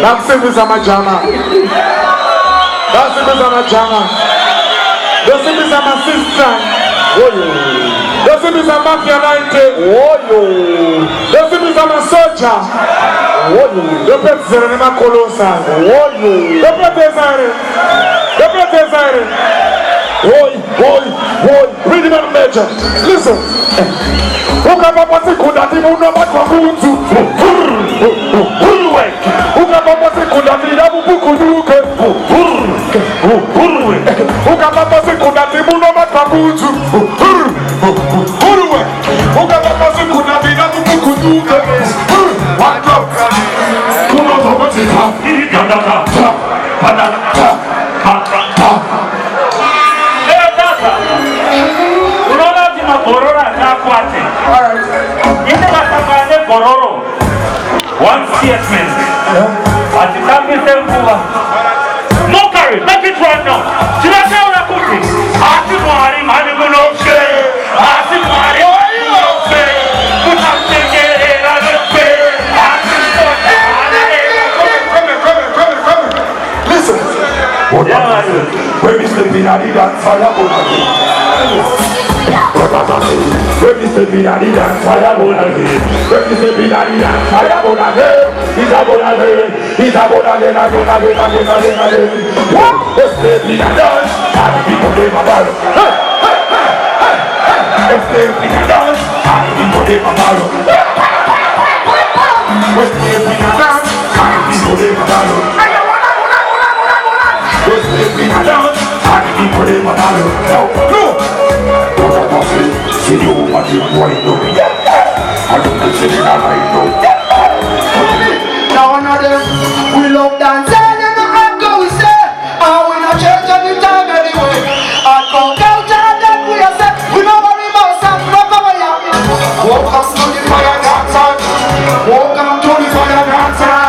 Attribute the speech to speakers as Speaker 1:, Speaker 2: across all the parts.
Speaker 1: That's it, Miss Amajama. That's it, Miss Amajama. That's it, Miss Amasistan. That's it, Miss Amafia 90. That's it, Miss Amasoja. The president of Macolosa. The president. Read him on major. Listen. Who can papa say could that even know what we're going to? Who can papa say could that even Who can papa say could that even know what we're going to? Who can papa say could that even what up? Who knows what is happening?
Speaker 2: One statement. At the time you say, no carry, make it right now. Should I tell you what it is? I see money, man, you know, I see money, put up the game, I don't pay.
Speaker 1: Listen. When Mr. Binari dance fire, when Mr. Binari dance fire, when Mr. Binari dance fire, he's a bonade, he's a bonade, Mr. Binari dance, and people give a ball. Mr. Binari dance, and people give a ball. Mr. Binari dance, and people give a ball. Mr. Binari dance, and people give a ball. See you what you want to do. I don't consider that I know.
Speaker 3: Now another, we love dancing and the hard go we say. And we not church any time anyway. I come out and then we are set. We don't worry about some rock over here. Welcome to the fire dancer. Welcome to the fire dancer.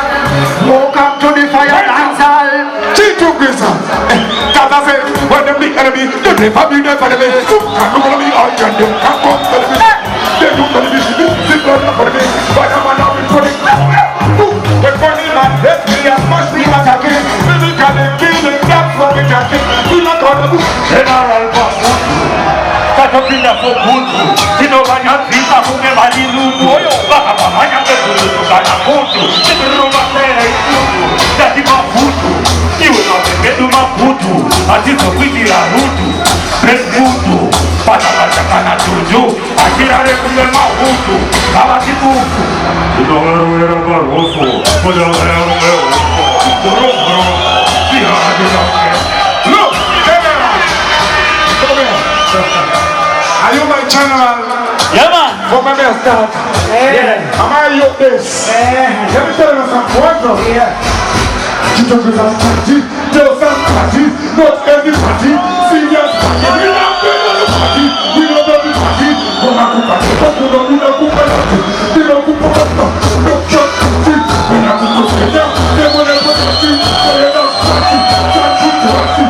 Speaker 3: Welcome to the fire dancer.
Speaker 1: Chitu Grisa. Tata said, when them the enemy, they never be there for the best. Can't do me all you do. Can't come to the best. They do for the best. This is not for the best. But I'm not for the the funny man, let me as much be attacking. Physically feeling that from the jacket. Do not call the
Speaker 2: General Boss. Katopina for good. You know, when you're Visa, who never knew Boyo, but I'm not going to Ghana Foto. You know, that is my Futu. You will not get to my Futu. I did a witty Hutu. Press Futu. Patakana Jojo. I did a regular Hutu. Kawaki Futu. You don't know where I'm also. But you'll have a
Speaker 1: look! Are you my channel?
Speaker 2: Yeah, man.
Speaker 1: For my best start. Yeah. Am I your best? Yeah. Let me tell you some points. Yeah. You don't do that party. There's some party. Not every party. Serious party. We don't do the party. We don't do the party. We don't do the party. We don't do the party. We don't do the party. We don't do the party. We have to go together. They will never party. We have to party. Party.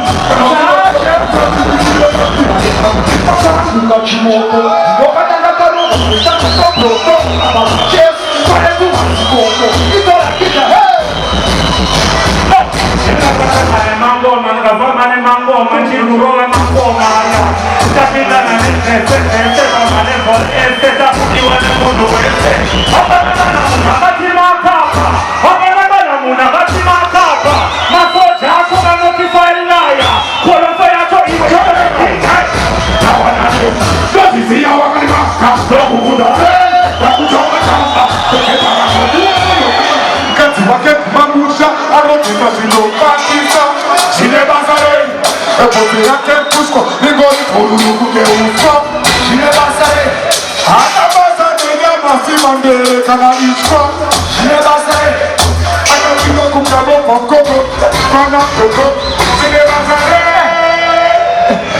Speaker 2: Masoja,
Speaker 1: say I can't push go. They go to Kolu get up.
Speaker 3: She never say.
Speaker 1: Anabasa tega masi mandele kana isko.
Speaker 3: She never say.
Speaker 1: I don't think I could have up on Coco. Kana Coco. She never say.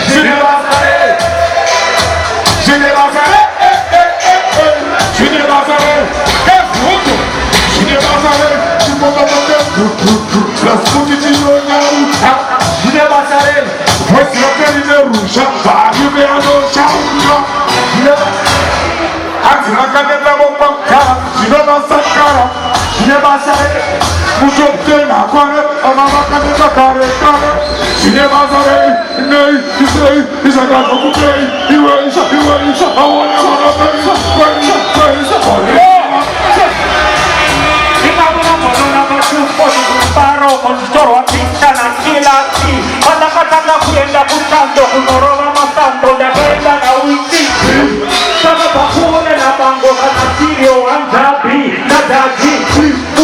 Speaker 1: She never say. She never say. She never say. Yes, Woto. She never say. She go back on them. Let's put it in your mouth.
Speaker 3: She never say.
Speaker 1: What's your belly in the room? Shut you may have no shout.
Speaker 3: She never.
Speaker 1: Ati nakadela mopakara, sinona sakara.
Speaker 3: She never say.
Speaker 1: Mujokte na kware, amama kadela kare kare. Sinebazare, nei, isei, isagato kutei, iweisa, awone manabeisa, kweisa,
Speaker 2: Imabuna monona mashupo paro konstoro apitana kilati. Anakataka kuenda kutando kunoroga masando ndakenda na wiki. Sama bakule na bango kana sirio anjabi na daji.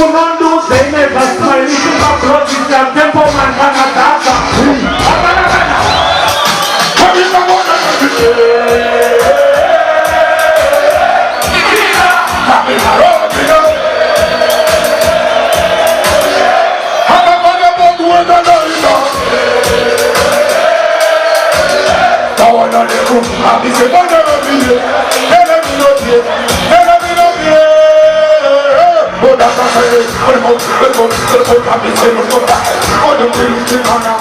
Speaker 2: Unondu seme basmaili kwa protisi ya tempo mankana tata.
Speaker 1: Kabisa mwana kabisa robina. Hana mwana mungu wenda naina. Tawana leku, abise mwana robina. Nena minobie. Oda kasa ye, olmo, abise no koda. Oda kiri kiri kana.